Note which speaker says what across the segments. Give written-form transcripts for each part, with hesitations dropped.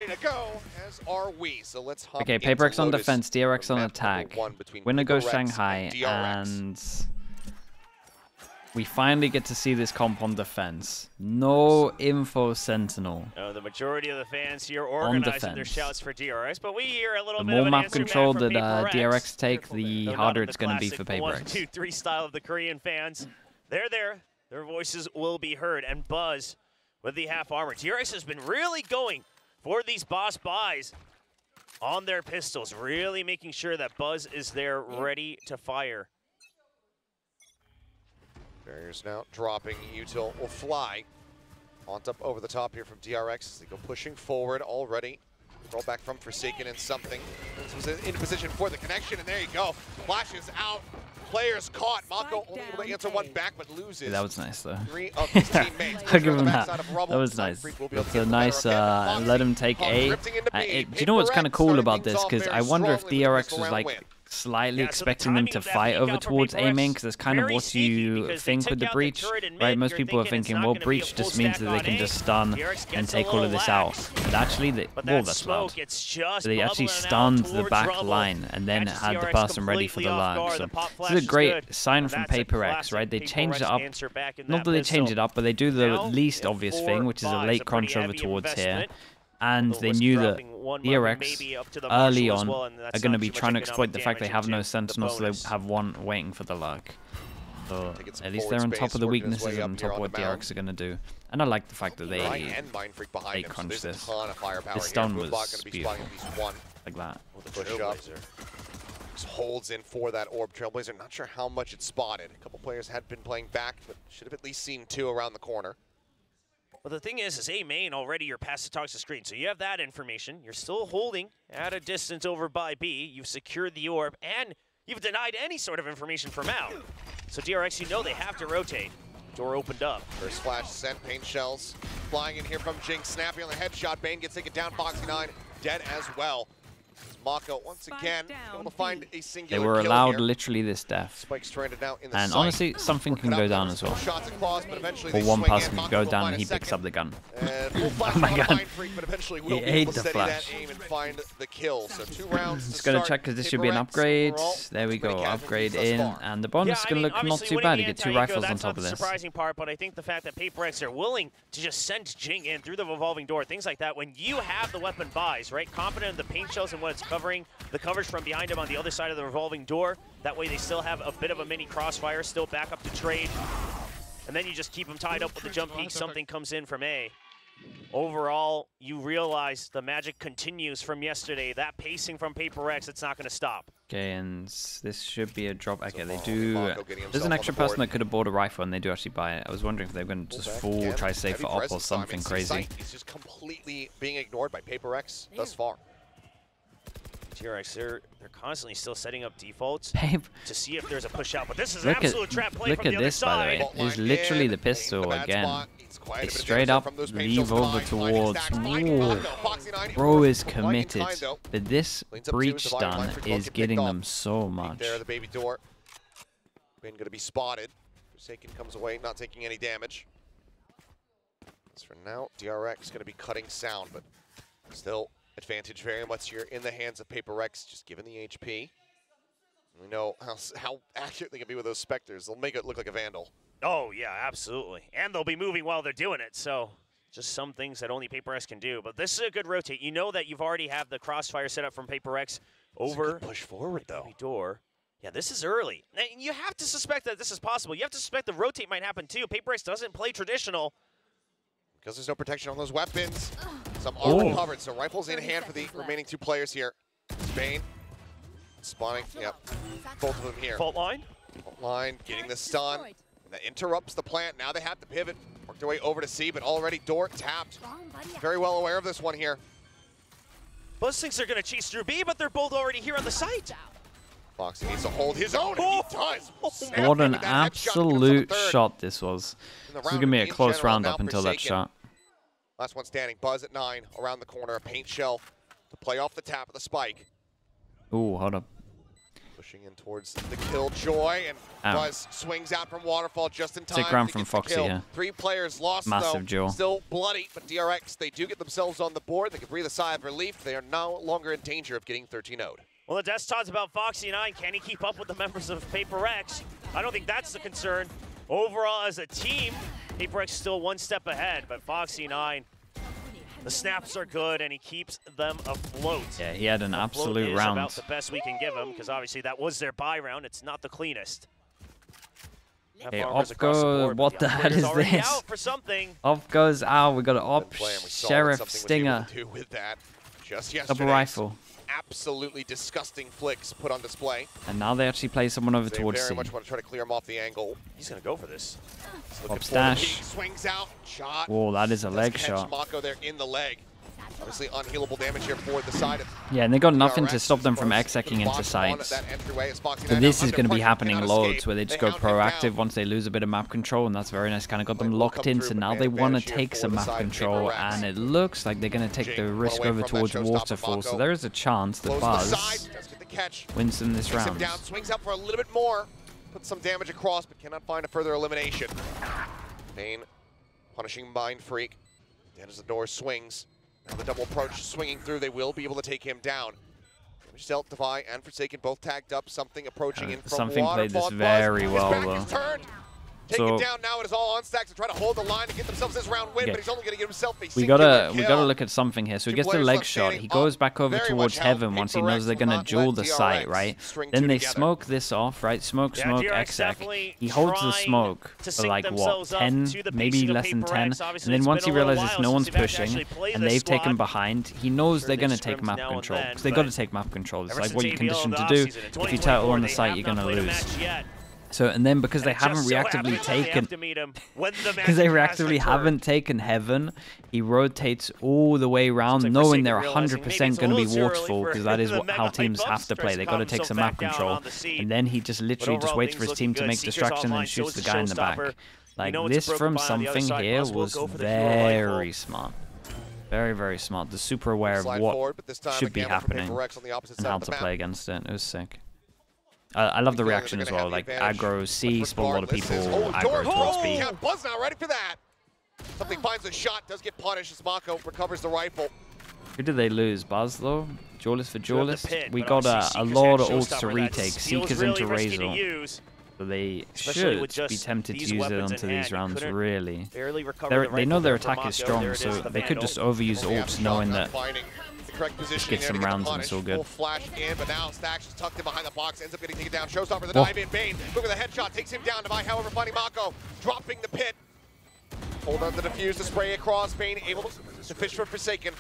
Speaker 1: Ready to go, as are we. So let's hop
Speaker 2: Okay,
Speaker 1: into
Speaker 2: PRX on
Speaker 1: Lotus
Speaker 2: defense, DRX
Speaker 1: for
Speaker 2: on
Speaker 1: map
Speaker 2: attack.
Speaker 1: number 1 between
Speaker 2: Winner goes
Speaker 1: PRX
Speaker 2: Shanghai,
Speaker 1: DRX.
Speaker 2: and we finally get to see this comp on defense. No info sentinel.
Speaker 3: No, the majority of the fans here organizing their shouts for DRX, but we hear a little
Speaker 2: The
Speaker 3: bit
Speaker 2: more
Speaker 3: of an
Speaker 2: map
Speaker 3: answer
Speaker 2: control
Speaker 3: back from
Speaker 2: that DRX take,
Speaker 3: PRX.
Speaker 2: the
Speaker 3: Though
Speaker 2: harder
Speaker 3: not
Speaker 2: it's
Speaker 3: in
Speaker 2: going to be
Speaker 3: the
Speaker 2: for
Speaker 3: classic 1,
Speaker 2: PRX.
Speaker 3: 2, 3 style of the Korean fans. They're there. Their voices will be heard. And Buzz with the half armor. DRX has been really going for these boss buys on their pistols, really making sure that Buzz is there ready to fire.
Speaker 1: Barriers now dropping. Util will fly. On up over the top here from DRX as they go pushing forward already. Roll back from Forsaken and something. This was in position for the connection, and there you go. Flashes out. Players caught. Mako only able to answer one back, but loses.
Speaker 2: Yeah, that was nice, though.
Speaker 1: 3 of his teammates.
Speaker 2: I'll give him that. That was nice. That's a nice, let him take A. Do you know what's kind of cool about this? Because I wonder if DRX was like slightly expecting them to fight over towards A main, because that's kind of what you think with the breach, right? Most people are thinking, well, breach just means that they can just stun and take all of this out. But actually, well, that's loud. They actually stunned the back line and then had the person ready for the lurk. So this is a great sign from PRX, right? They changed it up. Not that they changed it up, but they do the least obvious thing, which is a late crossover towards here. And they knew that DRX early on are going to be trying to exploit the fact they have no sentinels, so they have one waiting for the lurk. So at least they're on top of the weaknesses and on top of what DRX are going to do. And I like the fact that they crunched this. The stun was beautiful. Like that.
Speaker 1: Holds in for that orb. Trailblazer, not sure how much it spotted. A couple players had been playing back, but should have at least seen 2 around the corner.
Speaker 3: Well, the thing is A main already you're past the toxic screen, so you have that information. You're still holding at a distance over by B. You've secured the orb, and you've denied any sort of information from out. So DRX, you know they have to rotate. Door opened up.
Speaker 1: First flash sent, paint shells flying in here from Jinx. Snappy on the headshot. Bane gets taken down. Foxy9 dead as well. Mako once again able to find a singular
Speaker 2: They were
Speaker 1: kill
Speaker 2: allowed
Speaker 1: here.
Speaker 2: literally this death.
Speaker 1: Spike stranded now in the
Speaker 2: and
Speaker 1: site.
Speaker 2: honestly, something can go down as well.
Speaker 1: Shots across, but eventually
Speaker 2: Or
Speaker 1: they
Speaker 2: one
Speaker 1: swing
Speaker 2: person
Speaker 1: in.
Speaker 2: can go
Speaker 1: Mako
Speaker 2: down
Speaker 1: will
Speaker 2: and he
Speaker 1: find a
Speaker 2: picks up the gun.
Speaker 1: full flash
Speaker 2: Oh my
Speaker 1: on
Speaker 2: god.
Speaker 1: Mind Freak, but eventually will
Speaker 2: He
Speaker 1: be
Speaker 2: ate
Speaker 1: able to
Speaker 2: the
Speaker 1: steady
Speaker 2: flash.
Speaker 1: that aim and find the kill. So 2 rounds
Speaker 2: Just
Speaker 1: to
Speaker 2: gonna
Speaker 1: start.
Speaker 2: check because this should be an
Speaker 1: PRX
Speaker 2: upgrade.
Speaker 1: overall,
Speaker 2: There we go,
Speaker 1: pretty
Speaker 2: upgrade
Speaker 1: casualties
Speaker 2: in,
Speaker 1: thus far.
Speaker 2: and the bonus is gonna look not too bad. You get 2 rifles on top of this.
Speaker 3: That's not the surprising part, but I think the fact that PRX are willing to just send Jing in through the revolving door, things like that, when you have the weapon buys, right, confident in the paint shells and what it's covering, the coverage from behind him on the other side of the revolving door, that way they still have a bit of a mini crossfire, still back up to trade, and then you just keep them tied up with the jump peak, something comes in from A. Overall, you realize the magic continues from yesterday. That pacing from PRX, it's not going to stop.
Speaker 2: Okay, and this should be a drop. Okay, they do. There's an extra person that could have bought a rifle, and they do actually buy it. I was wondering if they were going to just full try save for op or something crazy.
Speaker 1: He's just completely being ignored by PRX thus far.
Speaker 3: DRX, they're constantly still setting up defaults
Speaker 2: Babe.
Speaker 3: to see if there's a push out, but this is an absolute trap play from the other
Speaker 2: this, by the
Speaker 3: side.
Speaker 2: way. It's literally the pistol again. They straight up leave over towards. Ooh. Bro is committed. But this breach stun is getting them so much.
Speaker 1: There, the baby door. Been going to be spotted. Forsaken comes away, not taking any damage. As for now, DRX going to be cutting sound, but still advantage very much here in the hands of PRX, just given the HP. We know how accurate they can be with those Spectres. They'll make it look like a Vandal.
Speaker 3: Oh, yeah, absolutely. And they'll be moving while they're doing it, so just some things that only PRX can do. But this is a good rotate. You know that you've already have the crossfire set up from PRX over
Speaker 1: push forward, though.
Speaker 3: Door. Yeah, this is early. And you have to suspect that this is possible. You have to suspect the rotate might happen, too. PRX doesn't play traditional.
Speaker 1: Because there's no protection on those weapons. Some armor covered, so rifles in hand for the remaining 2 players here. Bane spawning, yep, both of them here.
Speaker 3: Fault line?
Speaker 1: Fault line, getting the stun. That interrupts the plant. Now they have to pivot, work their way over to C, but already door tapped. Very well aware of this one here.
Speaker 3: Buzz thinks they're going to chase through B, but they're both already here on the site.
Speaker 1: Foxy needs to hold his own, and he does.
Speaker 2: What an absolute shot this was. This is going to be a close round up until that shot.
Speaker 1: Last one standing. Buzz at 9, around the corner. A paint shell to play off the tap of the spike.
Speaker 2: Ooh, hold up.
Speaker 1: Pushing in towards the killjoy, and Buzz swings out from Waterfall just in time.
Speaker 2: Sick round from Foxy here.
Speaker 1: 3 players lost,
Speaker 2: massive
Speaker 1: though. Still bloody, but DRX, they do get themselves on the board. They can breathe a sigh of relief. They are no longer in danger of getting 13-0'd.
Speaker 3: Well, the desk talks about Foxy 9. Can he keep up with the members of PRX? I don't think that's the concern. Overall, as a team, PRX still 1 step ahead, but Foxy 9, the snaps are good, and he keeps them afloat.
Speaker 2: Yeah, he had an absolute round.
Speaker 3: About the best we can give him, because obviously that was their buy round. It's not the cleanest.
Speaker 2: Hey, Op goes, what the hell is this?
Speaker 3: Out for something.
Speaker 2: Op goes out, we got an Op, Sheriff, Stinger,
Speaker 1: with that just
Speaker 2: double rifle.
Speaker 1: Absolutely disgusting flicks put on display.
Speaker 2: And now they actually play someone over towards C.
Speaker 1: They very much want to try to clear him off the angle.
Speaker 3: He's going to go for this.
Speaker 2: Op stash.
Speaker 1: Swings out, shot.
Speaker 2: Whoa, that is a leg shot.
Speaker 1: Mako there in the leg. Obviously unhealable damage here for the side.
Speaker 2: Yeah, and they got nothing to stop them from execing into sites. So this is going to be happening loads, where they just go proactive once they lose a bit of map control, and that's very nice. Kind of got them locked in, so now they want to take some map control, and it looks like they're going to take the risk over towards Waterfall. So there is a chance that Buzz wins in this round.
Speaker 1: Swings out for a little bit more, puts some damage across, but cannot find a further elimination. Bane punishing Mind Freak. As the door swings. Now the double approach swinging through, they will be able to take him down. Stealth, Defy, and Forsaken both tagged up. Something approaching in from
Speaker 2: Something played this
Speaker 1: Buzz.
Speaker 2: very well, though.
Speaker 1: Take him down now. It is all on Stacks to try to hold the line and get themselves this round win, but he's only going to get himself a
Speaker 2: we gotta look at something here. So he gets the leg shot. He goes back over towards Heaven once he knows they're gonna duel the site, right? Then they smoke this off, right? Smoke, exec. He holds the smoke for like what, 10, maybe less than 10. And then once he realizes no one's pushing and they've taken behind, he knows they're gonna take map control because they gotta take map control. It's like what you're conditioned to do. If you turtle on the site, you're gonna lose. So, and then because they haven't reactively taken Heaven, he rotates all the way around, knowing they're 100% going to be waterfall, because that is how teams have to play. They got to take some map control, and then he just literally just waits for his team to make distraction and shoots the guy in the back. Like this from something here was very smart. Very, very smart. They're super aware of what should be happening and how to play against it. It was sick. I love the reaction as well, like aggro C, spot a lot of people, aggro towards B.
Speaker 1: Buzz now ready for that. Something finds a shot, does get punished as Mako recovers the rifle.
Speaker 2: Who did they lose? Buzz though? Duelist for Duelist? We got a lot of ults to retake. Seeker's into Razor. So they should be tempted to use it onto these rounds, really. They know their attack is strong, so they could just overuse ults knowing that just get some rounds and it's all good.
Speaker 1: Flash in, but now Stacks is tucked in behind the box, ends up getting taken down. Showstopper, the dive in, Bane. Look at the headshot, takes him down. Devi, however, finding Mako, dropping the pit. Hold on to the defuse to spray across. Bane able to fish for Forsaken.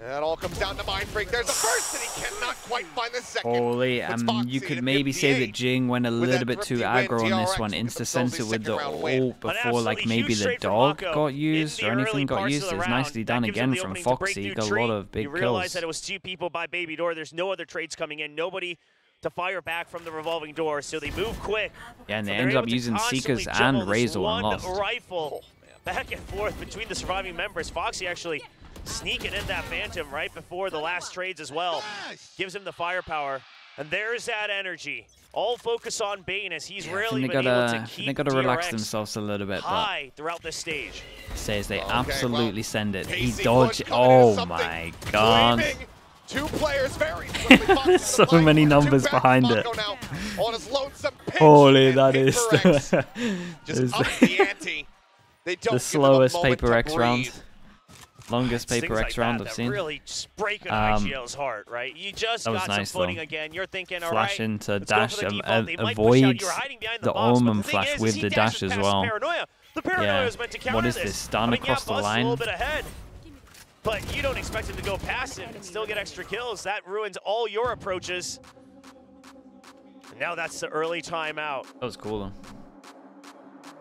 Speaker 1: That all comes down to Mind Freak. There's the first, and he cannot quite find the second.
Speaker 2: Holy, you could maybe say that Jing went a little bit too aggro on this one. Insta-sent it with the ult before, like, maybe the dog got used or anything got used. It was nicely done again from Foxy. Got a lot of big kills.
Speaker 3: Realized that it was 2 people by Baby Door. There's no other trades coming in. Nobody to fire back from the revolving door, so they move quick.
Speaker 2: Yeah, and they ended up using Seekers and Razor and lost.
Speaker 3: Rifle back and forth between the surviving members. Foxy actually sneaking in that Phantom right before the last trades as well. Gives him the firepower. And there's that energy. All focus on Bane as he's really been able to keep
Speaker 2: they gotta relax themselves a little bit,
Speaker 3: high throughout this stage.
Speaker 2: Says they absolutely send it. He dodged. Oh my god.
Speaker 1: 2 players very
Speaker 2: There's so many numbers behind it. Holy, that is the slowest PRX round. Longest PRX round I've seen.
Speaker 3: Really just breaking IGL's heart, right? You just got some footing again. You're thinking, all right,
Speaker 2: flash into dash, avoid the Omen flash with the dash as well. Yeah, what is this? Stun across the line?
Speaker 3: But you don't expect him to go past him and still get extra kills. That ruins all your approaches. And now that's the early timeout.
Speaker 2: That was cool though.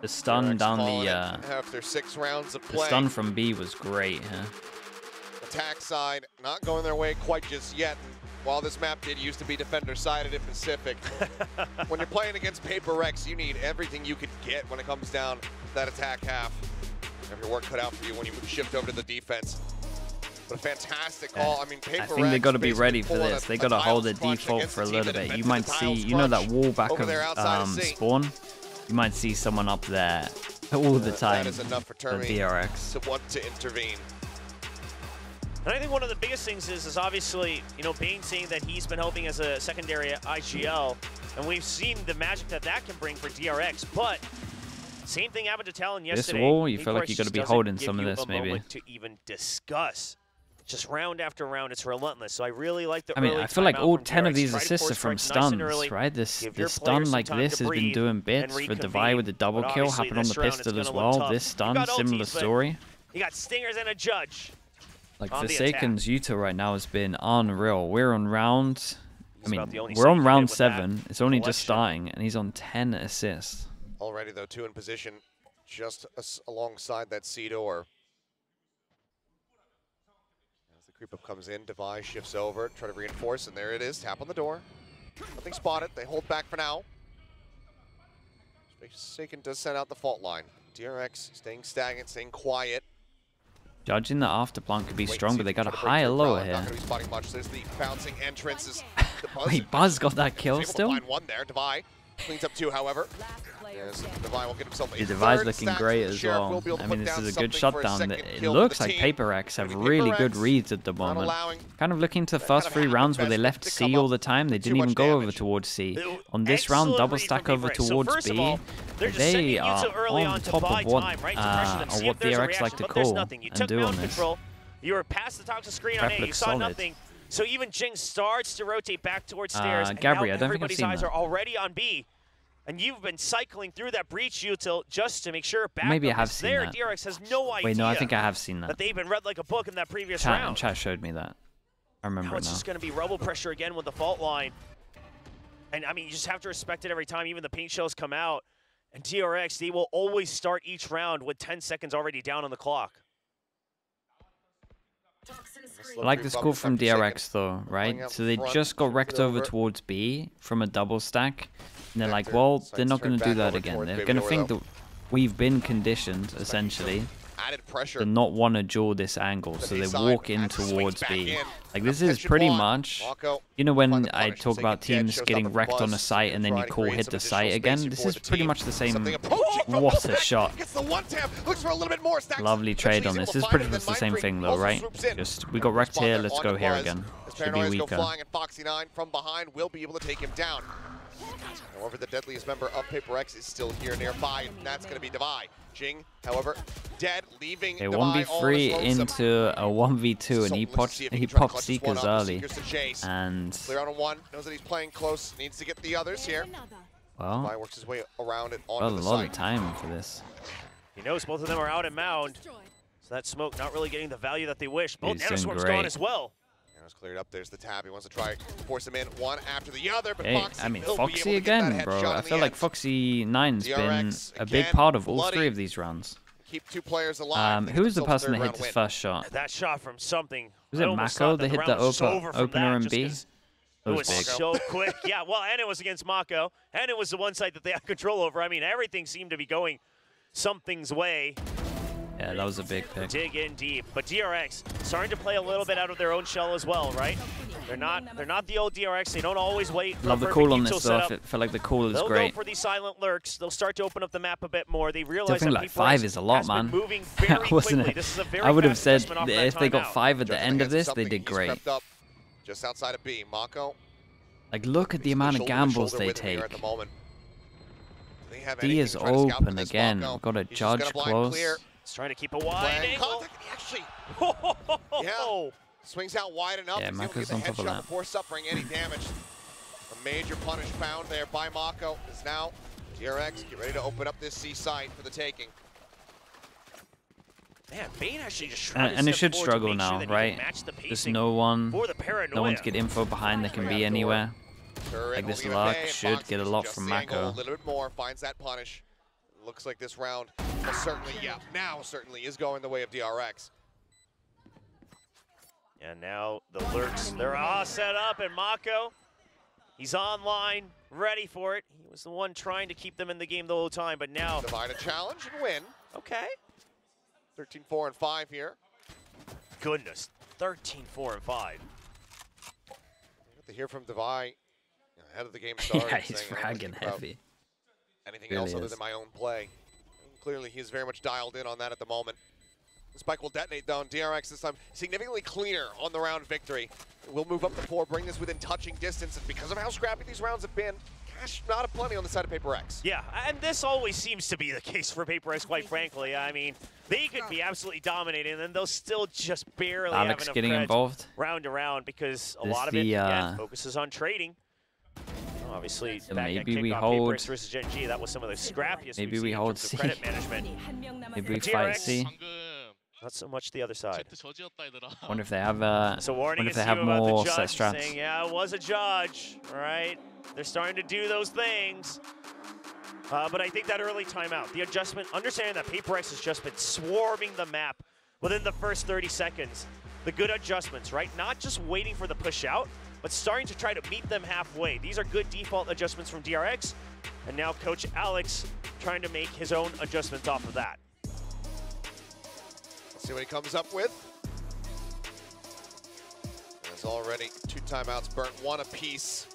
Speaker 2: The stun down the
Speaker 1: after 6 rounds of play.
Speaker 2: The stun from B was great, huh?
Speaker 1: Attack side not going their way quite just yet. While this map did used to be defender-sided in Pacific, when you're playing against PRX, you need everything you could get when it comes down to that attack half. Have your work cut out for you when you shift over to the defense. But a fantastic call. I mean,
Speaker 2: I think they got to be ready for this. They got to hold the default for a little bit. You might see, you know, that wall back of spawn. You might see someone up there all the time.
Speaker 1: That is enough for
Speaker 2: DRX
Speaker 1: to want to intervene.
Speaker 3: And I think one of the biggest things is obviously, you know, Bane saying that he's been helping as a secondary IGL, and we've seen the magic that can bring for DRX. But same thing happened to Talon yesterday.
Speaker 2: This wall, you feel like you got to be holding some of this, maybe.
Speaker 3: To even discuss, just round after round, it's relentless. So I really like the.
Speaker 2: I mean, I feel like all 10 of these assists are from stuns, right? This stun like this has been doing bits for Devi with the double kill, happened on the pistol as well. This stun, similar story.
Speaker 3: You got stingers and a judge.
Speaker 2: Like Forsaken's Yuta right now has been unreal. We're on round, I mean, we're on round 7. It's only just starting, and he's on 10 assists.
Speaker 1: Already though, 2 in position, just alongside that C door. As the creep up comes in, Devi shifts over, try to reinforce, and there it is. Tap on the door. Nothing spotted. They hold back for now. Forsaken does send out the fault line. DRX staying stagnant, staying quiet.
Speaker 2: Judging the afterplant could be strong, but they got a higher lower here.
Speaker 1: Not going to be spotting much. There's the bouncing entrances.
Speaker 2: Wait, Buzz got that kill still?
Speaker 1: Find one there. Devi cleans up 2, however. Devi will get himself a
Speaker 2: Devi's looking great as well. I mean, this is a good shutdown. It looks like PRX have really good reads at the moment. Kind of looking to the first 3 rounds where they left C all the time. They didn't even go over towards C. On this round, double stack over towards B. They are on top of what DRX like to call and do on this.
Speaker 3: You were past the toxic screen on A. You saw nothing. So even Jing starts to rotate back towards stairs.
Speaker 2: Gabri, I don't think I've
Speaker 3: everybody's
Speaker 2: seen
Speaker 3: eyes
Speaker 2: that.
Speaker 3: are already on B. And you've been cycling through that breach util just to make sure back
Speaker 2: Maybe I have seen
Speaker 3: there.
Speaker 2: that.
Speaker 3: DRX has no idea.
Speaker 2: Wait, no, I think I have seen that.
Speaker 3: That they've been read like a book in that previous round.
Speaker 2: Chat showed me that. I remember
Speaker 3: now. It's just going to be rebel pressure again with the fault line. And I mean, you just have to respect it every time. Even the paint shells come out. And DRX, they will always start each round with 10 seconds already down on the clock.
Speaker 2: I like this call from DRX though, right? So they just got wrecked over towards B from a double stack. And they're like, well, they're not going to do that again. They're going to think that we've been conditioned, essentially, to not want to jaw this angle. So they walk in towards B. Like, this is pretty much, you know, when I talk about teams getting wrecked on a site and then you call hit the site again, this is pretty much the same. What a shot. Lovely trade on this. This is pretty much the same thing though, right? Just, we got wrecked here, let's go here again. Should be weaker.
Speaker 1: Foxy9 from behind will be able to take him down. However, the deadliest member of PRX is still here nearby, and that's going to be Devi. Jing, however, dead, leaving
Speaker 2: a 1v3 into a 1v2, and he popped Seekers early. And
Speaker 1: clear on a 1, knows that he's playing close, needs to get the others here.
Speaker 2: Well,
Speaker 1: Devi works his way around it
Speaker 2: a
Speaker 1: onto the
Speaker 2: lot
Speaker 1: site.
Speaker 2: of time for this.
Speaker 3: He knows both of them are out in mound, so that smoke not really getting the value that they wish. Both Nanoswarm's gone as well.
Speaker 1: Cleared up. There's the tab. He wants to try force him in one after the other. But
Speaker 2: hey,
Speaker 1: Foxy,
Speaker 2: I mean, Foxy again, bro. I feel like Foxy9's been a big part of all 3 of these rounds.
Speaker 1: Keep 2 players alive.
Speaker 2: Who was the person that hit his first shot?
Speaker 3: That shot from something.
Speaker 2: Was it Mako that hit the opener in B?
Speaker 3: It was so quick. Yeah, well, and it was against Mako. And it was the one site that they had control over. I mean, everything seemed to be going something's way.
Speaker 2: Yeah, that was a big pick.
Speaker 3: Dig in deep, but DRX starting to play a little bit out of their own shell as well, right? They're not the old DRX. They don't always wait.
Speaker 2: Love the call on this though. I feel like the call is great.
Speaker 3: They'll go for these silent lurks. They'll start to open up the map a bit more. They realize that
Speaker 2: like 5 is a lot, man.
Speaker 3: Wasn't it?
Speaker 2: I would have said if they got 5 at the end of this, they did great.
Speaker 1: Just outside of B, Mako.
Speaker 2: Like, look at the amount of gambles they take. D is open again. We've got a judge close.
Speaker 3: He's trying to keep a wide angle.
Speaker 1: Yeah, swings out wide enough.
Speaker 2: Yeah, Mako's on top of that.
Speaker 1: Before suffering any damage. A major punish found there by Mako is now DRX. Get ready to open up this C site for the taking.
Speaker 3: Man, Bane actually just
Speaker 2: and it should struggle now, right? There's no one. No one to get info behind that can be anywhere. Like this luck should get a lot from Mako.
Speaker 1: A little bit more, finds that punish. Looks like this round certainly is going the way of DRX.
Speaker 3: And now the lurks, they're all set up, and Mako, he's online, ready for it. He was the one trying to keep them in the game the whole time, but now
Speaker 1: Divide a challenge and win.
Speaker 3: Okay.
Speaker 1: 13-4-5 here.
Speaker 3: Goodness. 13, 4, and 5.
Speaker 1: To hear from Devi ahead of the game started.
Speaker 2: Yeah, he's fragging heavy.
Speaker 1: Anything
Speaker 2: Really
Speaker 1: else other
Speaker 2: is.
Speaker 1: than my own play. And clearly, he's very much dialed in on that at the moment. The spike will detonate, though, and DRX this time significantly cleaner on the round victory. We'll move up to 4, bring this within touching distance, and because of how scrappy these rounds have been, cash not aplenty on the side of PRX.
Speaker 3: Yeah, and this always seems to be the case for PRX, quite frankly. I mean, they could be absolutely dominating, and then they'll still just barely have enough
Speaker 2: getting involved
Speaker 3: round to round because a lot of it, again, focuses on trading. Obviously,
Speaker 2: so
Speaker 3: back
Speaker 2: maybe
Speaker 3: at
Speaker 2: we
Speaker 3: kickoff,
Speaker 2: hold.
Speaker 3: PRX versus Gen G, that was some of the scrappiest.
Speaker 2: Maybe we hold C.
Speaker 3: Credit management.
Speaker 2: Maybe we fight C.
Speaker 3: Not so much the other side.
Speaker 2: Wonder if they have
Speaker 3: So warning
Speaker 2: wonder if they
Speaker 3: is
Speaker 2: have
Speaker 3: you about
Speaker 2: more
Speaker 3: the
Speaker 2: set
Speaker 3: judge
Speaker 2: strats.
Speaker 3: saying, yeah, it was a judge, all right? They're starting to do those things. But I think that early timeout, the adjustment, understanding that PRX has just been swarming the map within the first 30 seconds. The good adjustments, right? Not just waiting for the push out, but starting to try to meet them halfway. These are good default adjustments from DRX. And now Coach Alex trying to make his own adjustments off of that.
Speaker 1: Let's see what he comes up with. There's already 2 timeouts burnt, 1 apiece.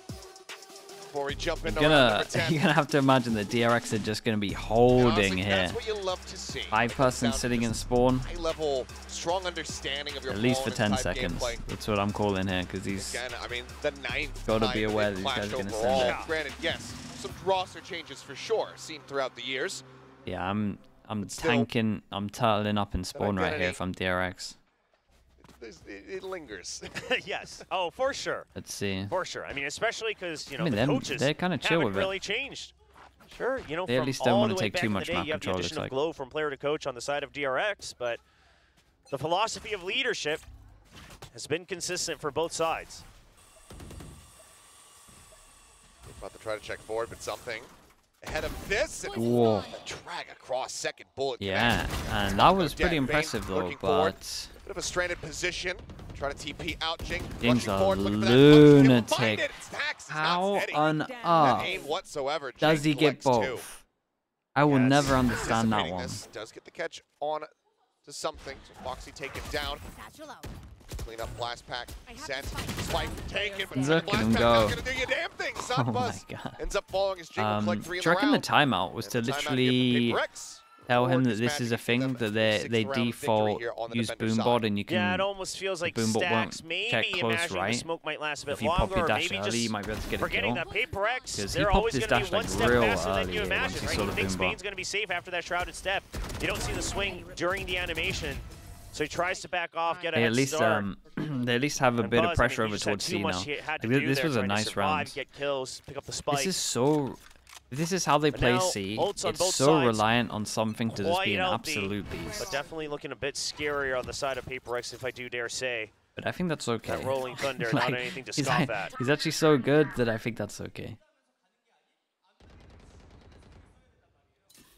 Speaker 1: Before we jump into round number 10.
Speaker 2: You're gonna have to imagine the DRX are just gonna be holding here.
Speaker 1: That's what you love to see.
Speaker 2: 5 person sitting in spawn.
Speaker 1: High level, strong understanding of your
Speaker 2: At least for 10
Speaker 1: opponent's
Speaker 2: seconds.
Speaker 1: gameplay.
Speaker 2: That's what I'm calling here, because he's
Speaker 1: Again, I mean, the 9th
Speaker 2: got to
Speaker 1: time
Speaker 2: be aware that
Speaker 1: they've
Speaker 2: these guys are
Speaker 1: clashed
Speaker 2: gonna
Speaker 1: overall.
Speaker 2: send it.
Speaker 1: Granted, yes, some roster changes for sure, seen throughout the years.
Speaker 2: Yeah, I'm
Speaker 1: still,
Speaker 2: tanking. I'm turtling up in spawn right here if I'm DRX.
Speaker 1: It lingers.
Speaker 3: Yes. Oh, for sure.
Speaker 2: Let's see.
Speaker 3: For sure. I mean, especially because, you know,
Speaker 2: I mean,
Speaker 3: the coaches
Speaker 2: they're kind of chill
Speaker 3: haven't
Speaker 2: with
Speaker 3: really
Speaker 2: it.
Speaker 3: changed. Sure, you know,
Speaker 2: They
Speaker 3: from
Speaker 2: at least don't
Speaker 3: all
Speaker 2: want
Speaker 3: the
Speaker 2: to
Speaker 3: way
Speaker 2: take
Speaker 3: back
Speaker 2: too
Speaker 3: in the
Speaker 2: much
Speaker 3: day,
Speaker 2: map
Speaker 3: you have the
Speaker 2: control,
Speaker 3: addition
Speaker 2: it's
Speaker 3: of
Speaker 2: like.
Speaker 3: Glow from player to coach on the side of DRX, but the philosophy of leadership has been consistent for both sides.
Speaker 1: About to try to check forward, but something ahead of this. And
Speaker 2: Whoa.
Speaker 1: drag across, second bullet.
Speaker 2: Yeah,
Speaker 1: connect.
Speaker 2: and that was
Speaker 1: Dead.
Speaker 2: pretty
Speaker 1: Bane
Speaker 2: impressive though,
Speaker 1: looking forward.
Speaker 2: but
Speaker 1: Bit of a stranded position. Trying to TP out Jing.
Speaker 2: Jing's
Speaker 1: rushing
Speaker 2: a
Speaker 1: forward, looking for that punch. He'll
Speaker 2: lunatic.
Speaker 1: find it. It's Tax. It's not
Speaker 2: how
Speaker 1: steady.
Speaker 2: on
Speaker 1: Not
Speaker 2: earth
Speaker 1: aim whatsoever.
Speaker 2: does
Speaker 1: Jing
Speaker 2: he get
Speaker 1: collects 2.
Speaker 2: both? I will
Speaker 1: Yes,
Speaker 2: never understand that
Speaker 1: anticipating
Speaker 2: one.
Speaker 1: this. Does get the catch on to something. So Foxy taken down. Clean up blast pack. Sent. Spike taken. But
Speaker 2: Look at
Speaker 1: blast
Speaker 2: him
Speaker 1: pack
Speaker 2: go.
Speaker 1: not gonna do you a damn thing. Son
Speaker 2: Oh my
Speaker 1: Buzz
Speaker 2: god.
Speaker 1: ends up falling as Jing will collect 3 in
Speaker 2: Do you
Speaker 1: the
Speaker 2: reckon the
Speaker 1: round.
Speaker 2: timeout was to
Speaker 1: And the timeout
Speaker 2: literally
Speaker 1: here for PRX.
Speaker 2: tell him
Speaker 1: Or
Speaker 2: that
Speaker 1: is
Speaker 2: this is a
Speaker 1: Magic
Speaker 2: thing,
Speaker 1: them
Speaker 2: that
Speaker 1: a
Speaker 2: they
Speaker 1: 6th round victory
Speaker 2: default
Speaker 1: here on the
Speaker 2: use
Speaker 1: defender
Speaker 2: boombot
Speaker 1: side.
Speaker 2: and you
Speaker 3: Yeah, it
Speaker 2: can
Speaker 3: almost feels like
Speaker 2: boombot
Speaker 3: Stacks
Speaker 2: won't
Speaker 3: maybe
Speaker 2: check close,
Speaker 3: imagining
Speaker 2: right?
Speaker 3: the smoke might last a bit
Speaker 2: If you
Speaker 3: longer,
Speaker 2: pop your
Speaker 3: or
Speaker 2: dash
Speaker 3: maybe
Speaker 2: early,
Speaker 3: just
Speaker 2: you might be able to get a
Speaker 3: forgetting
Speaker 2: kill.
Speaker 3: that PRX,
Speaker 2: 'Cause he
Speaker 3: they're
Speaker 2: popped
Speaker 3: always
Speaker 2: his
Speaker 3: going to
Speaker 2: dash,
Speaker 3: be one
Speaker 2: like,
Speaker 3: step
Speaker 2: real
Speaker 3: faster than
Speaker 2: early
Speaker 3: you
Speaker 2: once
Speaker 3: imagine,
Speaker 2: he
Speaker 3: right?
Speaker 2: saw
Speaker 3: He
Speaker 2: the
Speaker 3: thinks
Speaker 2: boombot.
Speaker 3: Bane's going to be safe after that shrouded step. You don't see the swing during the animation, so he tries to back off, get a
Speaker 2: They
Speaker 3: head
Speaker 2: at least
Speaker 3: start.
Speaker 2: they at least have a
Speaker 3: And
Speaker 2: bit
Speaker 3: Buzz,
Speaker 2: of pressure
Speaker 3: I mean,
Speaker 2: over
Speaker 3: he just had
Speaker 2: towards
Speaker 3: too
Speaker 2: C
Speaker 3: much
Speaker 2: now.
Speaker 3: he had to
Speaker 2: Like,
Speaker 3: do
Speaker 2: this
Speaker 3: there,
Speaker 2: was a
Speaker 3: trying to
Speaker 2: nice
Speaker 3: survive,
Speaker 2: round.
Speaker 3: get kills, pick up the spike.
Speaker 2: This is so. This is how they
Speaker 3: But
Speaker 2: play
Speaker 3: now,
Speaker 2: C.
Speaker 3: ults on
Speaker 2: It's
Speaker 3: both
Speaker 2: so
Speaker 3: sides,
Speaker 2: reliant on something to just
Speaker 3: quite
Speaker 2: be an
Speaker 3: healthy,
Speaker 2: absolute beast.
Speaker 3: but definitely looking a bit scarier on the side of PRX, if I do dare say.
Speaker 2: But I think that's okay.
Speaker 3: That rolling thunder,
Speaker 2: Like,
Speaker 3: not anything to
Speaker 2: he's
Speaker 3: scoff
Speaker 2: like-
Speaker 3: at.
Speaker 2: He's actually so good that I think that's okay.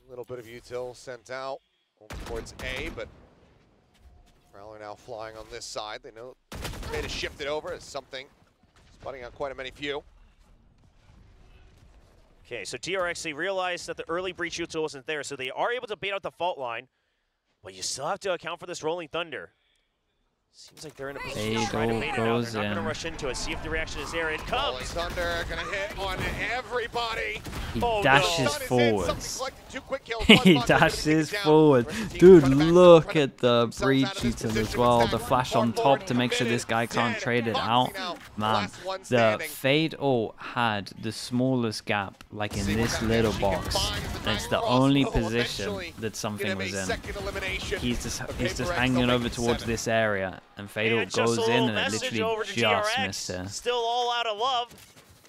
Speaker 1: A little bit of util sent out towards A, but Prowler now flying on this side. They know they to shift it over as something spotting out quite a many few.
Speaker 3: Okay, so DRX, they realized that the early breach util wasn't there, so they are able to bait out the fault line, but you still have to account for this rolling thunder. Seems like they're in a position to try to bait it out. They're not going to rush into it. See if the reaction is there. It
Speaker 1: Rolling
Speaker 3: comes.
Speaker 1: thunder gonna hit on everybody.
Speaker 2: He
Speaker 3: Oh, no.
Speaker 2: dashes
Speaker 1: Sun is in,
Speaker 2: forwards.
Speaker 1: something collected, 2 quick kills,
Speaker 2: He
Speaker 1: one spot, they're gonna
Speaker 2: dashes
Speaker 1: take it down.
Speaker 2: forward.
Speaker 1: The rest of the team
Speaker 2: Dude,
Speaker 1: trying to back up,
Speaker 2: look
Speaker 1: trying to
Speaker 2: at the
Speaker 1: themselves
Speaker 2: breach
Speaker 1: out of this
Speaker 2: util as
Speaker 1: position.
Speaker 2: well.
Speaker 1: Stack
Speaker 2: The flash on
Speaker 1: forward,
Speaker 2: top to make sure this guy can't
Speaker 1: dead.
Speaker 2: trade it
Speaker 1: Foxy
Speaker 2: out.
Speaker 1: now,
Speaker 2: Man,
Speaker 1: last one
Speaker 2: the
Speaker 1: standing.
Speaker 2: Fade ult had the smallest gap, like in
Speaker 1: See what
Speaker 2: this
Speaker 1: that
Speaker 2: little
Speaker 1: means. She can
Speaker 2: box.
Speaker 1: find as
Speaker 2: And it's
Speaker 1: time
Speaker 2: the
Speaker 1: crosses.
Speaker 2: only
Speaker 1: Oh,
Speaker 2: position
Speaker 1: eventually
Speaker 2: that
Speaker 1: get
Speaker 2: something
Speaker 1: him a
Speaker 2: was in.
Speaker 1: second elimination.
Speaker 2: He's just
Speaker 1: But
Speaker 2: hanging
Speaker 1: PRX
Speaker 2: over towards
Speaker 1: 7.
Speaker 2: this area, and Fade
Speaker 3: And
Speaker 2: ult
Speaker 3: just
Speaker 2: goes
Speaker 3: a
Speaker 2: in,
Speaker 3: little
Speaker 2: and it
Speaker 3: message
Speaker 2: literally
Speaker 3: over to
Speaker 2: just
Speaker 3: DRX.
Speaker 2: missed her.
Speaker 3: Still all out of love.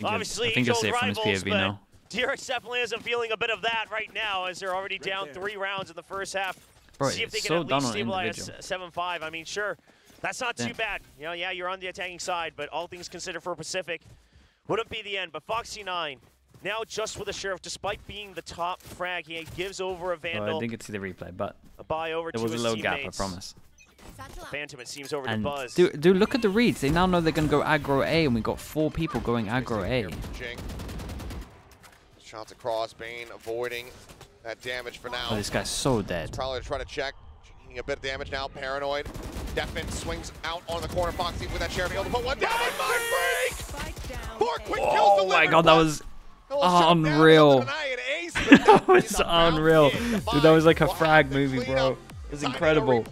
Speaker 3: Obviously,
Speaker 2: I think you'll
Speaker 3: Angel's
Speaker 2: see it from his
Speaker 3: rivals,
Speaker 2: POV
Speaker 3: but
Speaker 2: now.
Speaker 3: DRX definitely isn't feeling a bit of that right now, as they're already down 3 rounds in the first half.
Speaker 2: Bro,
Speaker 3: See if they
Speaker 2: it's
Speaker 3: can
Speaker 2: so
Speaker 3: at
Speaker 2: done
Speaker 3: least
Speaker 2: on
Speaker 3: stabilize
Speaker 2: individual.
Speaker 3: 7-5. I mean, sure, that's not too bad. You know, yeah, you're on the attacking side, but all things considered for Pacific, wouldn't be the end. But Foxy 9, now just with the Sheriff, despite being the top frag, he gives over a
Speaker 2: Oh,
Speaker 3: Vandal,
Speaker 2: I didn't get to see the replay, but
Speaker 3: a buy over
Speaker 2: there
Speaker 3: to
Speaker 2: was a
Speaker 3: his
Speaker 2: little gap, I
Speaker 3: teammates.
Speaker 2: promise.
Speaker 3: Phantom, it seems, over
Speaker 2: And
Speaker 3: to Buzz.
Speaker 2: dude, look at the reads. They now know they're going to go aggro A, and we got 4 people going aggro A.
Speaker 1: Jing. Shots across, Bane avoiding that damage for now.
Speaker 2: Oh, this guy's so dead.
Speaker 1: Probably trying to check. Taking a bit of damage now, paranoid. Deafin swings out on the corner. Foxy with that sheriff able to put one down. My break! 4 quick kills delivered.
Speaker 2: Oh my god, that was unreal. That was unreal. Dude, that was like a frag movie, bro. It was incredible.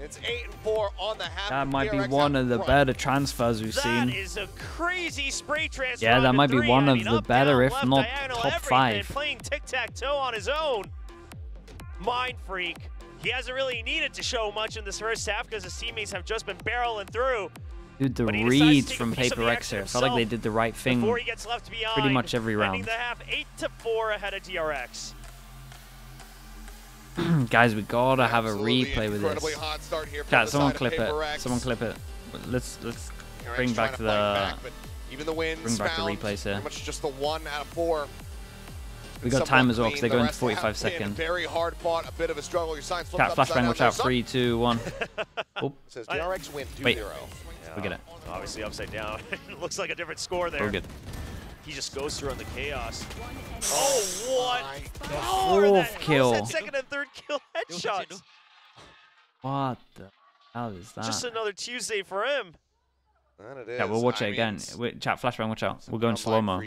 Speaker 1: It's 8-4 on the half.
Speaker 2: That might be one of the better transfers we've seen.
Speaker 3: That is a crazy spray transfer.
Speaker 2: Yeah, that might be one of the better, if
Speaker 3: left,
Speaker 2: not
Speaker 3: diagonal,
Speaker 2: top
Speaker 3: everything,
Speaker 2: 5.
Speaker 3: Playing tic-tac-toe on his own. Mind freak. He hasn't really needed to show much in this first half because his teammates have just been barreling through.
Speaker 2: Dude, the reads from PRX here, I felt like they did the right thing
Speaker 3: before he gets left behind,
Speaker 2: pretty much every round.
Speaker 3: Ending the half 8-4 ahead of DRX.
Speaker 2: Guys, we gotta have a replay with this. Chat, someone clip it. Someone clip it. Let's bring back the replays here.
Speaker 1: Much just the 1 out of 4.
Speaker 2: We got time as well because they go into 45 seconds.
Speaker 1: Very hard fought, a bit of a struggle. Your signs
Speaker 2: Cat flashbang, watch out. 3, 2, 1. Oh.
Speaker 1: Says DRX win 2-0.
Speaker 2: Wait. We get it.
Speaker 3: Obviously upside down. It looks like a different score there.
Speaker 2: We're good.
Speaker 3: He just goes through on the chaos. Oh, what?
Speaker 2: Fourth kill.
Speaker 3: That second and third kill headshots.
Speaker 2: What the hell is that?
Speaker 3: Just another Tuesday for him.
Speaker 2: Yeah, we'll watch it again. Wait, chat, flashbang, watch out. We'll go in slow-mo.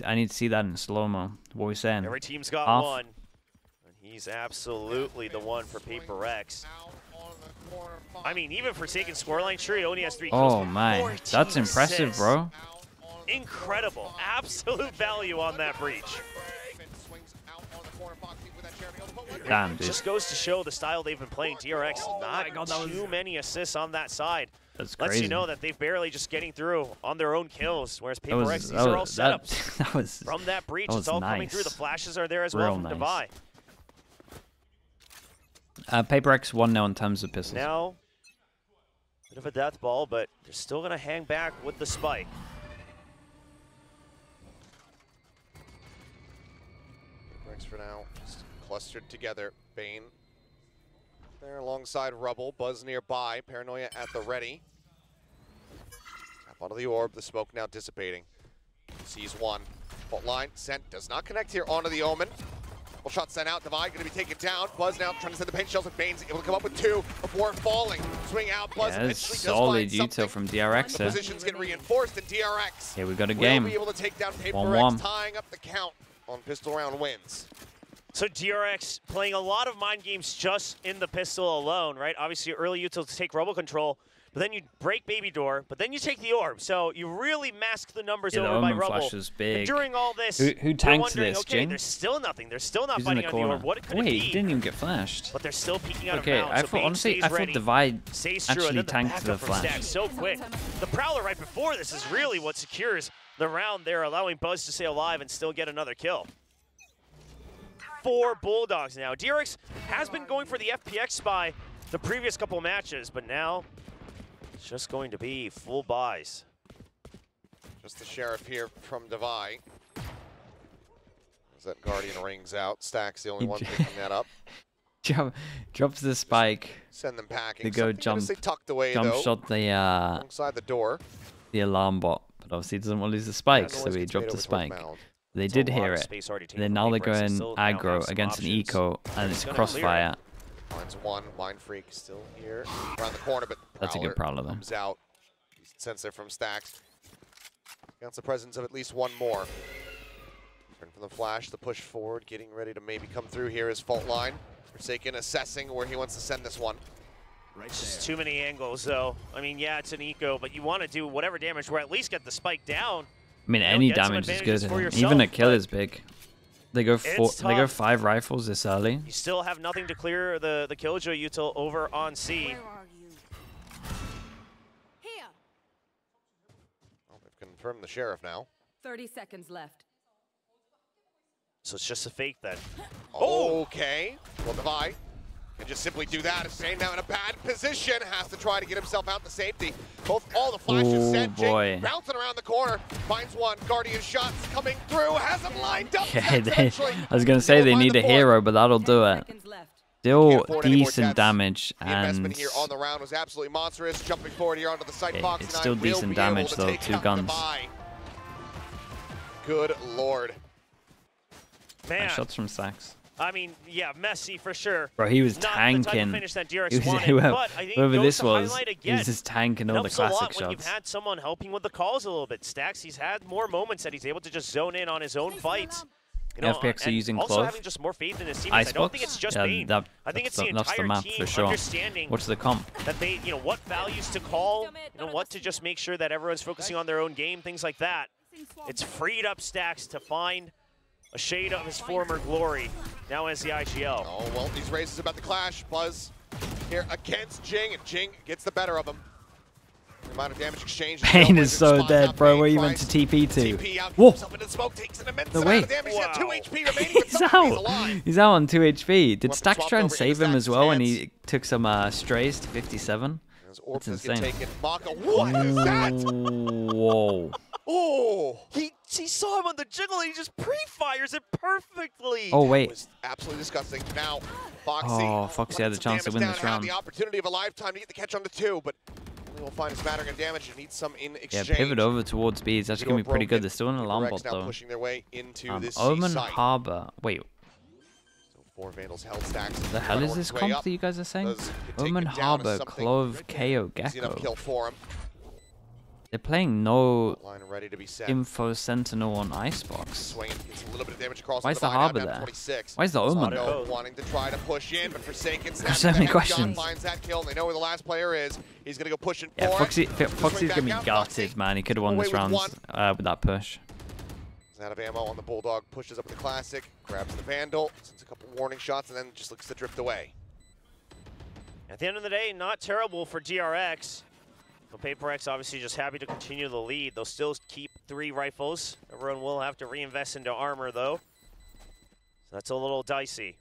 Speaker 2: I need to see that in slow-mo. What are we saying?
Speaker 3: Every team's got one. And he's absolutely the one for PRX. I mean, even for taking scoreline, sure, he only has 3 kills.
Speaker 2: Oh, man. That's impressive, bro.
Speaker 3: Incredible. Absolute value on that breach.
Speaker 2: Damn, dude.
Speaker 3: Just goes to show the style they've been playing. DRX, not too many assists on that side.
Speaker 2: That's crazy.
Speaker 3: Lets you know that they've barely just getting through on their own kills, whereas PRX, these are all setups. From that breach, it's all coming through. The flashes are there as well from Devi.
Speaker 2: PRX 1-0 in terms of pistols.
Speaker 3: Now, bit of a death ball, but they're still going to hang back with the spike.
Speaker 1: PRX for now, just clustered together. Bane there alongside Rubble. Buzz nearby. Paranoia at the ready. Tap onto the orb. The smoke now dissipating. Sees one. Fault line sent. Does not connect here onto the Omen. Full shot sent out. Devi going to be taken down. Buzz now trying to send the paint shells with Bane's able to come up with 2 before falling. Swing out. Buzz eventually does
Speaker 2: solid
Speaker 1: find
Speaker 2: util from DRX
Speaker 1: the positions get reinforced, and DRX
Speaker 2: here we got a game.
Speaker 1: will be able to take down PRX, tying up the count on pistol round wins.
Speaker 3: So DRX playing a lot of mind games just in the pistol alone, right? Obviously early util to take Rubble control, but then you break Baby Door, but then you take the orb. So you really mask the numbers over by Rubble.
Speaker 2: Flash is big.
Speaker 3: And during all this,
Speaker 2: who tanks this,
Speaker 3: okay,
Speaker 2: Jing?
Speaker 3: there's still nothing. They're still not
Speaker 2: Who's
Speaker 3: fighting
Speaker 2: in the
Speaker 3: on
Speaker 2: corner?
Speaker 3: the orb. What could it be?
Speaker 2: Wait, he didn't even get flashed.
Speaker 3: But they're still peeking out
Speaker 2: okay,
Speaker 3: of
Speaker 2: I thought, honestly, I thought Divide actually tanked the flash.
Speaker 3: So quick. The Prowler right before this is really what secures the round there, allowing Buzz to stay alive and still get another kill. 4 Bulldogs now. DRX has been going for the FPX spy the previous couple matches, but now it's just going to be full buys.
Speaker 1: Just the Sheriff here from Devi. As that Guardian rings out, Stack's the only one picking that up.
Speaker 2: Drops the spike.
Speaker 1: Send them packing.
Speaker 2: They go jump shot the
Speaker 1: alongside the door.
Speaker 2: The alarm bot, but obviously he doesn't want to lose the spike, so he dropped the spike. They did hear it. And then now they're going aggro against an eco, and it's crossfire.
Speaker 1: Finds one. Mind Freak still here around the corner, but
Speaker 2: that's a good Prowler though.
Speaker 1: Comes out. Sensor from Stacks. Counts the presence of at least one more. Turn from the flash, the push forward, getting ready to maybe come through here is Fault Line. Forsaken assessing where he wants to send this one.
Speaker 3: Just too many angles though. I mean, yeah, it's an eco, but you want to do whatever damage or at least get the spike down.
Speaker 2: I mean, any damage is good. Even a kill is big. They go 5 rifles this early.
Speaker 3: You still have nothing to clear the Killjoy util over on C.
Speaker 4: Where are you? Here.
Speaker 1: Well, they've confirmed the Sheriff now.
Speaker 4: 30 seconds left.
Speaker 3: So it's just a fake then.
Speaker 1: Okay. Well, Devi can just simply do that. It's Bane now in a bad position. Has to try to get himself out to safety. All the flashes sent. Jing bouncing around the corner. Finds one. Guardian shots coming through. Has him lined up.
Speaker 2: Okay, I was going to say they need a hero, but that'll do it. Still decent damage.
Speaker 1: The investment here on the round was absolutely monstrous. Jumping forward here onto the site. Fox
Speaker 2: it's still decent damage though. 2 guns.
Speaker 1: Good lord.
Speaker 3: Man.
Speaker 2: Nice shots from Sax.
Speaker 3: I mean, yeah, messy for sure.
Speaker 2: Bro, he was
Speaker 3: Not
Speaker 2: tanking.
Speaker 3: the type of finish that DRX wanted, but I think
Speaker 2: whoever this was,
Speaker 3: he
Speaker 2: was just tanking all the classic
Speaker 3: helps a lot when
Speaker 2: shots.
Speaker 3: you've had someone helping with the calls a little bit. Stacks, he's had more moments that he's able to just zone in on his own fights. You know,
Speaker 2: PRX are using
Speaker 3: also
Speaker 2: Clove.
Speaker 3: having just more faith in his teammates. I don't think it's just Bane. I think it's the entire
Speaker 2: map
Speaker 3: team
Speaker 2: for sure.
Speaker 3: understanding
Speaker 2: What's the comp?
Speaker 3: that they, you know, what values to call, you know, what to just make sure that everyone's focusing on their own game, things like that. It's freed up Stacks to find a shade of his former glory now as the IGL.
Speaker 1: Oh, well, these races about to clash. Buzz here against Jing, and Jing gets the better of him. The amount of damage exchange.
Speaker 2: Bane is so dead, bro. Where are you meant to TP to? Whoa! No way. He's out. He's out on 2 HP. Did Stacks try and save him as well, and he took some strays to 57? That's insane.
Speaker 1: What is that?
Speaker 2: Whoa.
Speaker 3: Oh, he saw him on the jiggle and he just pre-fires it perfectly.
Speaker 2: Oh, wait.
Speaker 1: It was absolutely disgusting. Now, Foxy.
Speaker 2: Oh, Foxy had the chance to win this round.
Speaker 1: The opportunity of a lifetime to get the catch on the 2, but only will find a smattering of damage and needs some in exchange.
Speaker 2: Yeah, pivot over towards B. It's actually going to be pretty good. They're still in a alarm bot, though.
Speaker 1: Pushing their way into this
Speaker 2: Omen
Speaker 1: site.
Speaker 2: Harbor. Wait.
Speaker 1: So 4 Vandals held Stacks.
Speaker 2: The hell is this comp that you guys are saying? Omen Harbor, Clove, KO, Gecko. They're playing no Info Sentinel on Icebox. Why is the Harbor there? Why is the Omen there?
Speaker 1: Wanting to try to push in, but Forsaken
Speaker 2: There's so many questions.
Speaker 1: finds that kill. They know where the last player is. He's gonna go pushing
Speaker 2: Yeah,
Speaker 1: for
Speaker 2: Foxy's gonna be gutted, man. He could have won this round with that push.
Speaker 1: He's out of ammo on the Bulldog. Pushes up with the Classic, grabs the Vandal, sends a couple warning shots, and then just looks to drift away.
Speaker 3: At the end of the day, not terrible for DRX. But PRX obviously just happy to continue the lead. They'll still keep 3 rifles. Everyone will have to reinvest into armor, though. So that's a little dicey.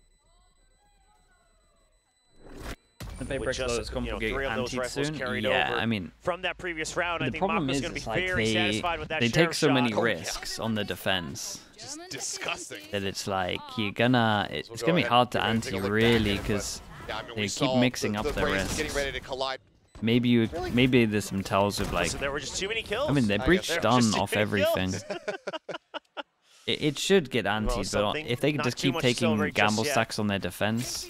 Speaker 2: The PRX Lotus comp will get antied soon. Yeah, I mean,
Speaker 3: from that previous round, I think
Speaker 2: problem
Speaker 3: Maka's going to be
Speaker 2: like
Speaker 3: very satisfied with that.
Speaker 2: They take so many
Speaker 3: shot.
Speaker 2: risks on the defense.
Speaker 1: Just disgusting.
Speaker 2: That it's like it's gonna be hard to anti really because they keep mixing up their risks.
Speaker 1: Getting ready to collide.
Speaker 2: Maybe there's some tells of like.
Speaker 3: So there were just too many kills.
Speaker 2: I mean, they breached stun off everything. It should get anti, but if they can just keep taking gamble stacks on their defense,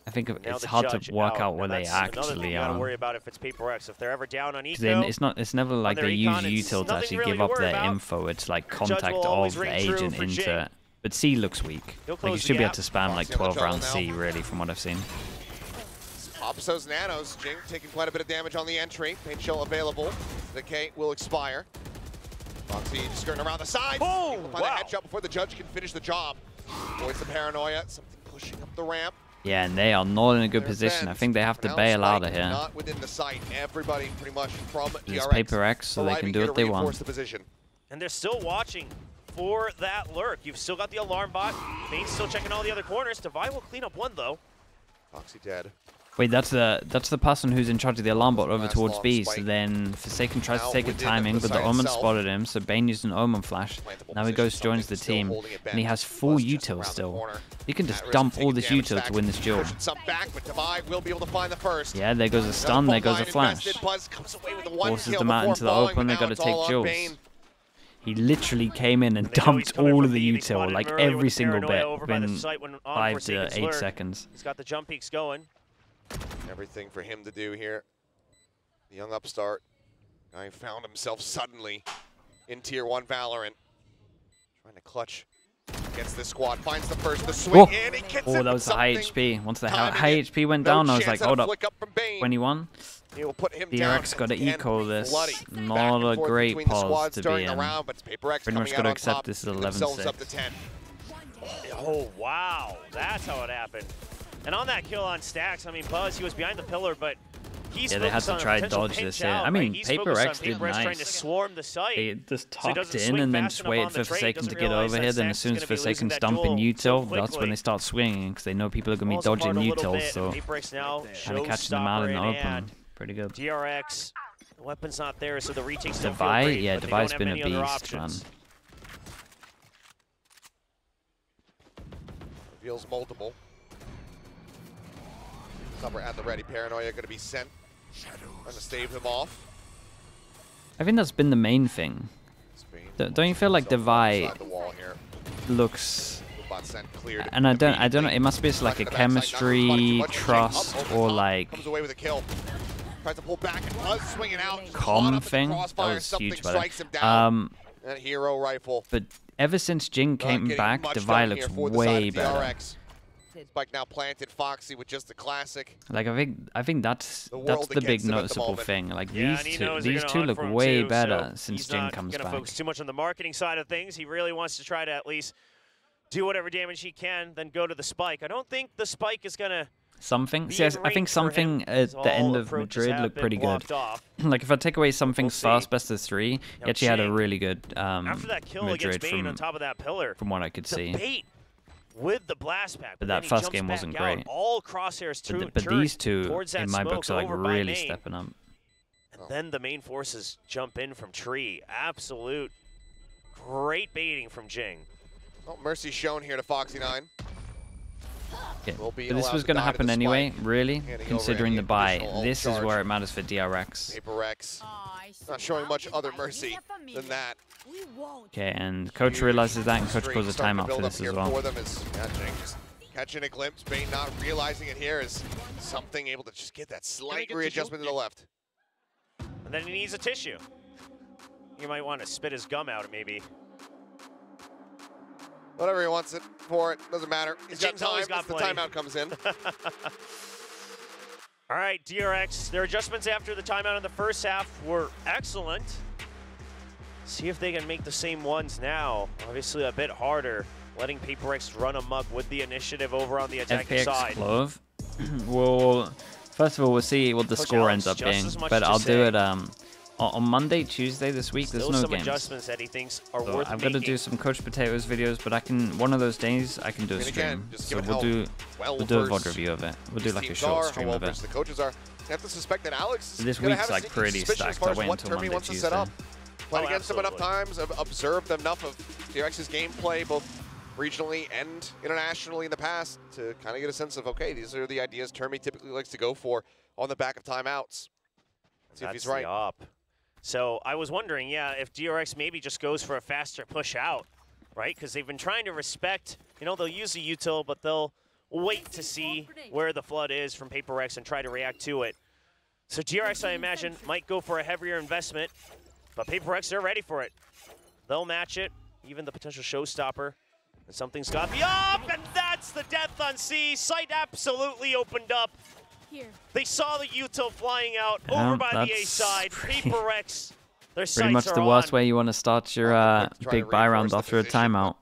Speaker 2: I think it's hard to work out where they actually are.
Speaker 3: Gotta worry about if it's PRX. If they're ever down on eco,
Speaker 2: it's never like they use util to actually give up their info. It's like contact of the agent into it. But C looks weak. Like you should be able to spam like 12 rounds C really from what I've seen.
Speaker 1: Opso's Nanos, Jing taking quite a bit of damage on the entry. Paint shell available. The K will expire. Foxy just skirting around the side.
Speaker 3: Oh,
Speaker 1: find a headshot before the judge can finish the job. Avoids the paranoia. Something pushing up the ramp.
Speaker 2: Yeah, and they are not in a good position. I think they have to bail out of here.
Speaker 1: Not within the site. Everybody pretty much from
Speaker 2: It's
Speaker 1: DRX.
Speaker 2: PRX, so they can do what they want.
Speaker 3: And they're still watching for that lurk. You've still got the alarm bot. Bane's still checking all the other corners. Divide will clean up one though.
Speaker 1: Foxy dead.
Speaker 2: Wait, that's the person who's in charge of the alarm bot over towards B. So then Forsaken tries to take a timing, but the Omen spotted him. So Bane used an Omen flash. Now he goes, joins the team, and he has full util still. He can just dump all this util to win this duel. Yeah, there goes a stun, there goes a flash. Forces them out into the open, they got to take duels. He literally came in and dumped all of the util, like every single bit, within 5 to 8 seconds.
Speaker 3: He's got the jump peaks going.
Speaker 1: Everything for him to do here. The young upstart guy found himself suddenly in Tier 1 Valorant. Trying to clutch against this squad. Finds the first, the swing in. He gets
Speaker 2: that was the high HP. Once the high HP went down, I was like, hold up. 21. DRX got to eco this. Not a great pause to be in. Pretty much got to accept this is 11-6.
Speaker 3: Oh, wow. That's how it happened. And on that kill on Stacks, I mean, Buzz, he was behind the pillar, but he's
Speaker 2: they had to try to dodge this here. I mean, PRX did nice.
Speaker 3: Trying to swarm the site.
Speaker 2: They just tucked in and then just waited for Forsaken to get over here. Then as soon as Forsaken's dumping util, that's when they start swinging because they know people are going to be dodging utils. So kind of catching them out in the open. Pretty good.
Speaker 3: DRX, the weapon's not there, so the retakes don't
Speaker 2: Divide,
Speaker 3: feel great,
Speaker 2: yeah, Divide's been a beast, man.
Speaker 1: Reveals multiple. Summer at the ready. Paranoia going to be sent. Trying to stave him off.
Speaker 2: I think that's been the main thing. Don't you feel like Divide looks
Speaker 1: bot sent cleared.
Speaker 2: And I don't know. It must be like a chemistry, trust, or like
Speaker 1: comes away with a kill. Tries to pull back and was swinging out.
Speaker 2: com thing. That was huge, by the way.
Speaker 1: That hero rifle.
Speaker 2: But ever since Jing came back, Devi looks way better.
Speaker 1: Spike now planted. Foxy with just the classic.
Speaker 2: Like I think that's the big noticeable thing. Like these two look way better since Jing comes back.
Speaker 3: He's not gonna focus too much on the marketing side of things. He really wants to try to at least do whatever damage he can, then go to the spike. I don't think the spike is gonna.
Speaker 2: Something. See, I think something at the end of Madrid looked pretty good. Like if I take away something's first best of 3, he actually had a really good
Speaker 3: after that kill
Speaker 2: Madrid
Speaker 3: against Bane on top of that pillar,
Speaker 2: from what I could see.
Speaker 3: Bait with the blast pack,
Speaker 2: but that first game wasn't great.
Speaker 3: All crosshairs
Speaker 2: but these two, in my books, are like really stepping up.
Speaker 3: And then the main forces jump in from tree. Absolute great baiting from Jing.
Speaker 1: Well, mercy shown here to Foxy9.
Speaker 2: Okay. But this was going to happen anyway, really, considering the buy. This is where it matters for DRX.
Speaker 1: PRX not showing much other mercy than that.
Speaker 2: Okay, and coach realizes that, and coach calls a timeout for this as well.
Speaker 1: Catching a glimpse, Bane not realizing it here is something able to just get that slight readjustment to the left.
Speaker 3: And then he needs a tissue. You might want to spit his gum out, maybe.
Speaker 1: Whatever he wants it for, it doesn't matter. He's got time as the timeout comes in.
Speaker 3: All right, DRX, their adjustments after the timeout in the first half were excellent. See if they can make the same ones now. Obviously a bit harder, letting PRX run amok with the initiative over on the attacking side.
Speaker 2: Clove. Well, first of all, we'll see what the score ends up being, but I'll do it on Monday, Tuesday this week. There's no games.
Speaker 3: Adjustments that he thinks are
Speaker 2: so
Speaker 3: worth
Speaker 2: I'm gonna do some Coach Potatoes videos, but I can one of those days I can do a stream. So we'll do a VOD review of it. We'll do like a short stream of it.
Speaker 1: The coaches are. You have to suspect that Alex.
Speaker 2: This week's like pretty stacked. I wait until Monday, Tuesday.
Speaker 1: Played against him enough times, observed enough of DRX's gameplay, both regionally and internationally in the past, to kind of get a sense of, okay, these are the ideas Termi typically likes to go for on the back of timeouts. See if he's right.
Speaker 3: So I was wondering, yeah, if DRX maybe just goes for a faster push out, right? Because they've been trying to respect, you know, they'll use the util, but they'll wait to see where the flood is from PRX and try to react to it. So DRX, I imagine, might go for a heavier investment, but PRX, they're ready for it. They'll match it, even the potential showstopper. And something's got to be up, and that's the death on C. Sight absolutely opened up. They saw the util flying out over by the A side. PRX, their sights
Speaker 2: pretty much the worst way you want to start your big buy round after a timeout.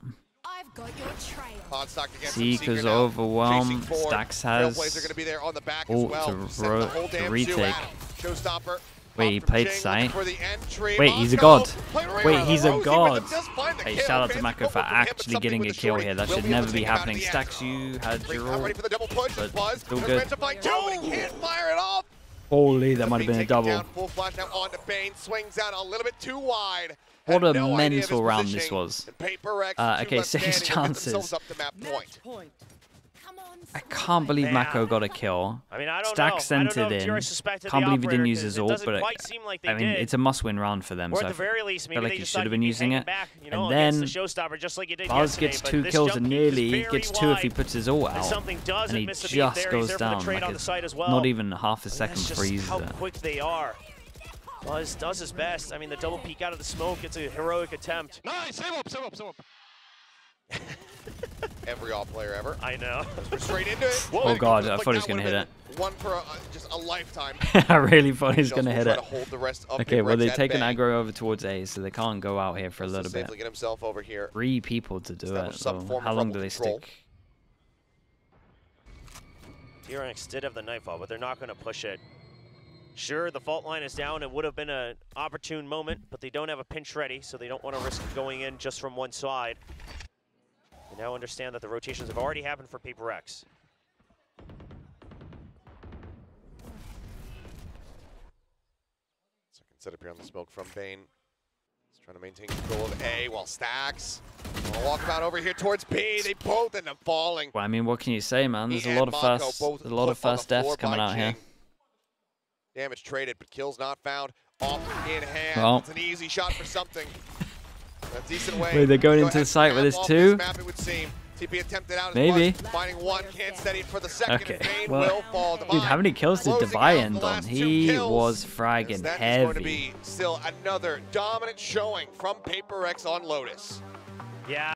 Speaker 2: Seeker's overwhelmed. Stacks has ult to retake. Wait, he played sight. Wait, he's a god. Wait, he's a god. Hey, shout out to Mako for actually getting a kill here. That should never be happening. Stacks, you had your ult, but still good. Holy, that might have been a double. What a mental round this was. Okay, 6 chances. I can't believe Mako got a kill.
Speaker 3: I mean, I don't
Speaker 2: Stack
Speaker 3: know.
Speaker 2: sent it in. Can't believe he didn't use his ult, but I mean, it's a must-win round for them. So I feel like he should have been using it. And then Buzz gets 2 kills and nearly gets 2 if he puts his ult out. And he just goes down. Like not even half a second before he uses it.
Speaker 3: How quick they are. Buzz does his best. I mean, the double peek out of the smoke. It's a heroic attempt.
Speaker 1: Nice! Save up. Every all player ever.
Speaker 3: I know.
Speaker 1: We're straight into it.
Speaker 2: Oh god, I thought he was going to hit it.
Speaker 1: One for just a lifetime.
Speaker 2: I really thought he was going to hit it. Okay, well they take an aggro over towards A, so they can't go out here for a little bit.
Speaker 1: Get himself over here.
Speaker 2: 3 people to do it, so how long do they stick?
Speaker 3: DRX did have the nightfall, but they're not going to push it. Sure, the fault line is down. It would have been an opportune moment, but they don't have a pinch ready, so they don't want to risk going in just from one side. They now understand that the rotations have already happened for PRX.
Speaker 1: Second setup here on the smoke from Bane. He's trying to maintain control of A while Stacks. Walkabout over here towards B. They both end up falling.
Speaker 2: Well, I mean, what can you say, man? There's a lot of first deaths coming out here.
Speaker 1: Damage traded, but kills not found. Off in hand.
Speaker 2: Well.
Speaker 1: It's an easy shot for something. A decent way.
Speaker 2: Wait, they're going into the site with this too?
Speaker 1: TP attempted out.
Speaker 2: Maybe.
Speaker 1: Finding one, can't steady for the second.
Speaker 2: Okay.
Speaker 1: Fade
Speaker 2: Well,
Speaker 1: will fall.
Speaker 2: dude, how many kills did Divine end on? He was fragging
Speaker 1: that
Speaker 2: heavy.
Speaker 1: Is going to be still another dominant showing from PRX on Lotus.
Speaker 3: Yeah.